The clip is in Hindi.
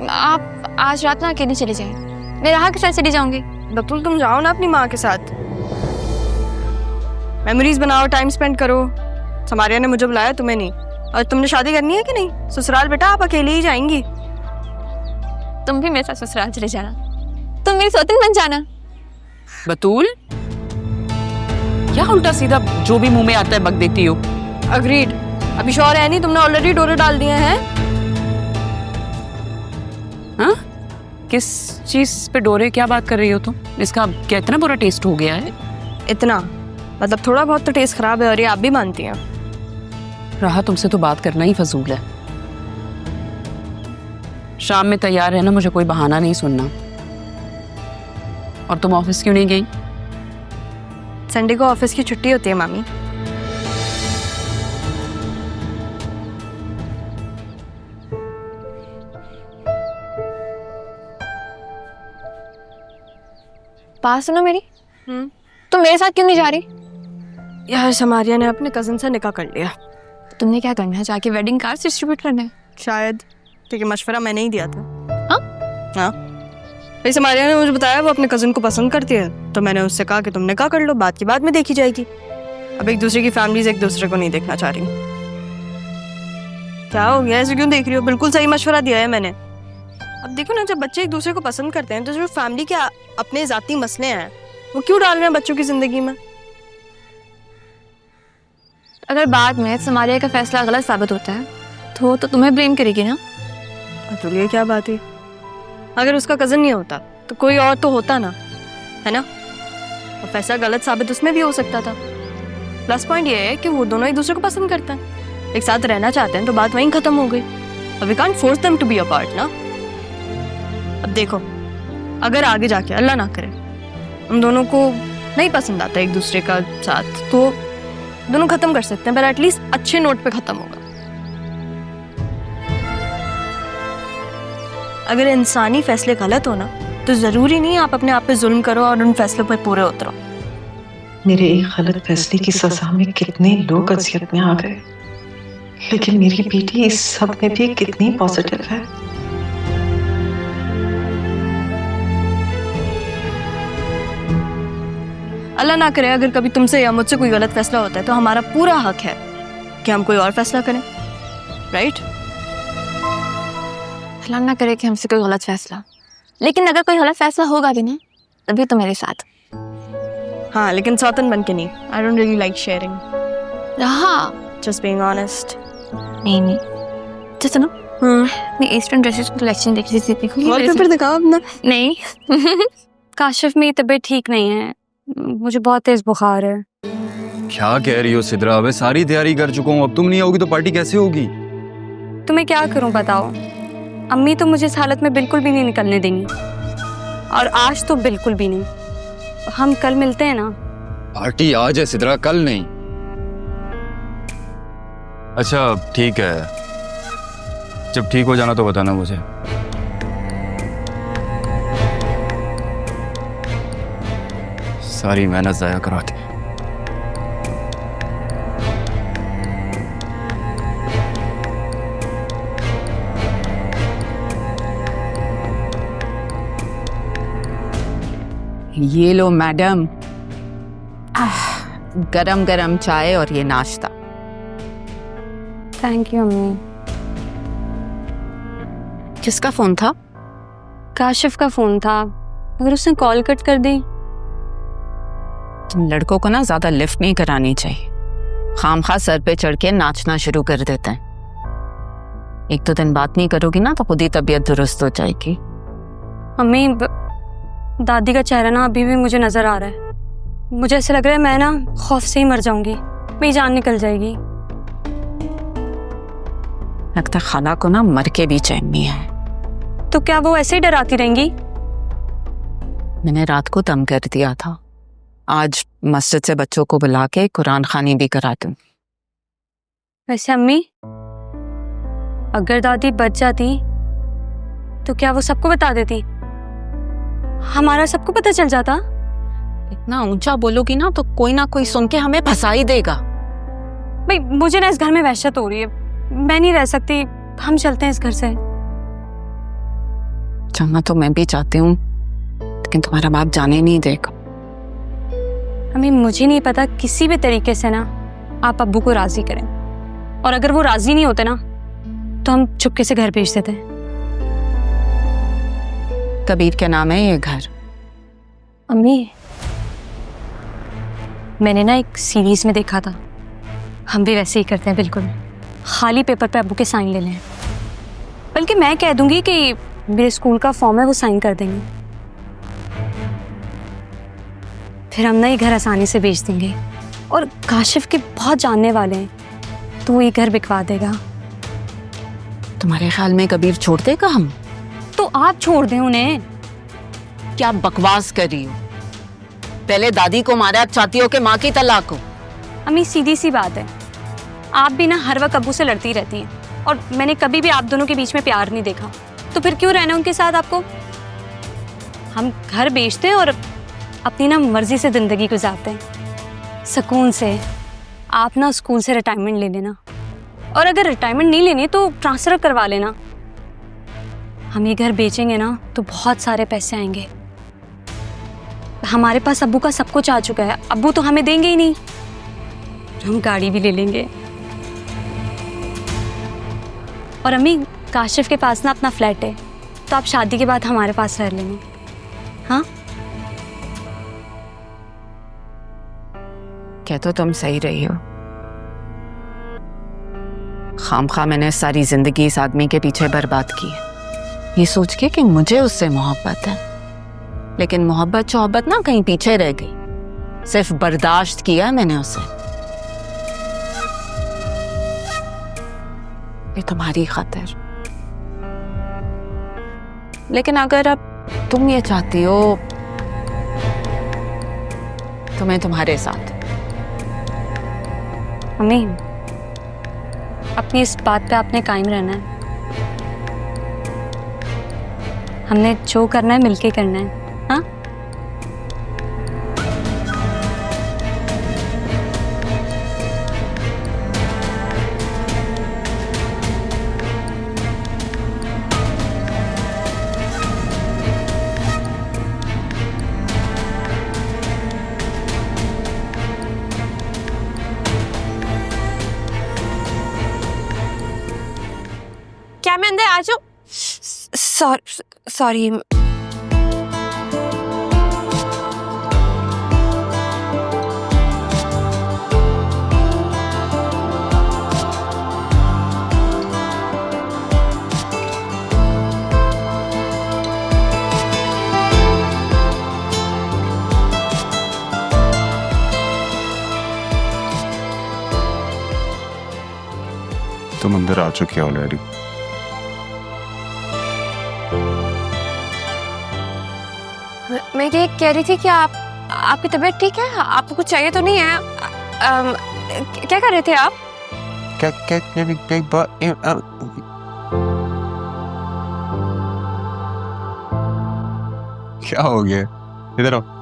आप आज रात में अकेले चले जाएं। मैं राहा के साथ चली जाऊंगी। बतूल तुम जाओ ना अपनी माँ के साथ, मेमोरीज बनाओ, टाइम स्पेंड करो। समारिया ने मुझे बुलाया, तुम्हें नहीं। और तुमने शादी करनी है कि नहीं? ससुराल बेटा आप अकेले ही जाएंगी। तुम भी मेरे साथ ससुराल चले जाना, तुम मेरी सौतन बन जाना। बतूल, क्या उल्टा सीधा जो भी मुंह में आता है बक देती हो? अग्रीड। अभी श्योर है नहीं, तुमने ऑलरेडी डोरे डाल दिए हैं। हाँ? किस चीज पे डोरे? क्या बात कर रही हो तुम? इसका क्या इतना बुरा टेस्ट हो गया है? इतना मतलब थोड़ा बहुत तो टेस्ट खराब है, और ये आप भी मानती हैं। राहा, तुमसे तो बात करना ही फजूल है। शाम में तैयार है ना, मुझे कोई बहाना नहीं सुनना। और तुम ऑफिस क्यों नहीं गई? संडे को ऑफिस की छुट्टी होती है मामी। बात सुनो मेरी, तुम मेरे साथ क्यों नहीं जा रही? यार समारिया ने अपने कजिन से निकाह कर लिया। तुमने क्या करना है? जाके वेडिंग कार्ड्स डिस्ट्रीब्यूट करना है शायद, क्योंकि मशवरा मैंने ही दिया था। हाँ? भाई समारिया ने मुझे बताया वो अपने कजिन को पसंद करती है, तो मैंने उससे कहा कि तुम निकाह कर लो, बात की बाद में देखी जाएगी। अब एक दूसरे की फैमिलीज एक दूसरे को नहीं देखना चाह रही। क्या हो गया, ऐसे क्यों देख रही हो? बिल्कुल सही मशवरा दिया है मैंने। अब देखो ना, जब बच्चे एक दूसरे को पसंद करते हैं तो जो फैमिली के अपने जाती मसले हैं वो क्यों डाल रहे हैं बच्चों की जिंदगी में? अगर बाद में समारिया का फैसला गलत साबित होता है तो तुम्हें ब्लेम करेगी ना? तो ये क्या बात है? अगर उसका कजन नहीं होता तो कोई और तो होता ना, है ना? और फैसला गलत साबित उसमें भी हो सकता था। प्लस पॉइंट ये है कि वो दोनों एक दूसरे को पसंद करते हैं, एक साथ रहना चाहते हैं, तो बात वहीं खत्म हो गई। अब we can't force them to be apart ना। अब देखो, अगर आगे जाके अल्लाह ना करे उन दोनों को नहीं पसंद आता एक दूसरे का साथ, तो दोनों खत्म कर सकते हैं, पर एटलीस्ट अच्छे नोट पे खत्म होगा। अगर इंसानी फैसले गलत हो ना, तो जरूरी नहीं आप अपने आप पे जुल्म करो और उन फैसलों पर पूरे उतरो। मेरे एक गलत फैसले की सजा में कितने लोग अज़ियत में आ गए, लेकिन मेरी बेटी इस सब में भी कितनी पॉजिटिव है। अल्लाह ना करे अगर कभी तुमसे या मुझसे कोई गलत फैसला होता है, तो हमारा पूरा हक है कि हम कोई और फैसला करें, राइट? अल्लाह ना करे कि हमसे कोई गलत फैसला, लेकिन अगर कोई गलत फैसला होगा भी ना, तभी तो मेरे साथ। हाँ, लेकिन सौतन बन के नहीं। I don't really like sharing. रहा जस्ट बीइंग ऑनेस्ट। नहीं तो सुनो, मैं ईस्टर्न ड्रेसेस की कलेक्शन देख रही थी, देखूंगी? वॉलपेपर दिखाओ अपना। नहीं काशिफ, मेरी तबीयत ठीक नहीं है, मुझे बहुत तेज बुखार है। क्या कह रही हो सिद्रा? मैं सारी तैयारी कर चुका हूँ, अब तुम नहीं आओगी तो पार्टी कैसे होगी? तो मैं क्या करूं बताओ? अम्मी तो मुझे इस हालत में बिल्कुल भी नहीं निकलने देंगी, और आज तो बिल्कुल भी नहीं। हम कल मिलते हैं ना? पार्टी आज है सिद्रा, कल नहीं। अच्छा ठीक है, जब ठीक हो जाना तो बताना मुझे। सारी मेहनत जाया कराती। ये लो मैडम, गरम गरम चाय और ये नाश्ता। थैंक यू अम्मी। किसका फोन था? काशिफ का फोन था, अगर उसने कॉल कट कर दी। तुम लड़कों को ना ज्यादा लिफ्ट नहीं करानी चाहिए, खामखा सर पे चढ़ के नाचना शुरू कर देते हैं। एक दो दिन बात नहीं करोगी ना तो खुद ही तबीयत दुरुस्त हो जाएगी। अम्मी, दादी का चेहरा ना अभी भी मुझे नजर आ रहा है, मुझे ऐसा लग रहा है मैं ना खौफ से ही मर जाऊंगी, मेरी जान निकल जाएगी। लगता है खाला को ना मर के भी चैन नहीं है। तो क्या वो ऐसे ही डराती रहेंगी? मैंने रात को दम कर दिया था, आज मस्जिद से बच्चों को बुला के कुरान खानी भी करा दूं। वैसे अम्मी, अगर दादी बच जाती तो क्या वो सबको बता देती? हमारा सबको पता चल जाता। इतना ऊंचा बोलोगी ना तो कोई ना कोई सुन के हमें फंसा ही देगा। भाई मुझे ना इस घर में वहशत हो रही है, मैं नहीं रह सकती, हम चलते हैं इस घर से। जाना तो मैं भी चाहती हूँ, लेकिन तुम्हारा बाप जाने नहीं देगा। अम्मी मुझे नहीं पता, किसी भी तरीके से ना आप अब्बू को राजी करें, और अगर वो राजी नहीं होते ना तो हम चुपके से घर भेज देते हैं। कबीर के नाम है ये घर। अम्मी मैंने ना एक सीरीज में देखा था, हम भी वैसे ही करते हैं, बिल्कुल खाली पेपर पे अब्बू के साइन ले लें। बल्कि मैं कह दूंगी कि मेरे स्कूल का फॉर्म है, वो साइन कर देंगे, फिर हम ना ये घर आसानी से बेच देंगे। और काशिफ के बहुत जानने वाले हैं, तो वो ये घर बिकवा देगा। तुम्हारे ख्याल में कबीर छोड़ देगा हम? तो आप छोड़ दें उन्हें। क्या बकवास कर रही हो? पहले दादी को मारा, अब चाहती हो कि माँ की तलाक हो? अम्मी सीधी सी बात है, आप भी ना हर वक्त अब्बू से लड़ती रहती हैं, और मैंने कभी भी आप दोनों के बीच में प्यार नहीं देखा, तो फिर क्यों रहना उनके साथ आपको? हम घर बेचते हैं और अपनी ना मर्जी से जिंदगी गुजारते हैं, सुकून से। आप ना स्कूल से रिटायरमेंट ले लेना, और अगर रिटायरमेंट नहीं लेनी तो ट्रांसफर करवा लेना। हम ये घर बेचेंगे ना तो बहुत सारे पैसे आएंगे। हमारे पास अब्बू का सब कुछ आ चुका है, अब्बू तो हमें देंगे ही नहीं, हम गाड़ी भी ले लेंगे। और अम्मी काशिफ के पास ना अपना फ्लैट है, तो आप शादी के बाद हमारे पास रह लेंगे। हाँ क्या तो तुम सही रही हो। खामखा मैंने सारी जिंदगी इस आदमी के पीछे बर्बाद की है, ये सोच के कि मुझे उससे मोहब्बत है। लेकिन मोहब्बत ना कहीं पीछे रह गई, सिर्फ बर्दाश्त किया मैंने उसे। ये तुम्हारी खातिर। लेकिन अगर अब तुम ये चाहती हो तो मैं तुम्हारे साथ। अम्मी अपनी इस बात पे आपने कायम रहना है, हमने जो करना है मिलके करना है। हाँ क्या मैं अंदर आ जाऊं? सॉरी। तुम अंदर आ चुके हो ऑलरेडी। मैं ये कह रही थी कि आपकी तबीयत ठीक है? आपको कुछ चाहिए तो नहीं है? क्या कर रहे थे आप? क्या हो गया? इधर आओ।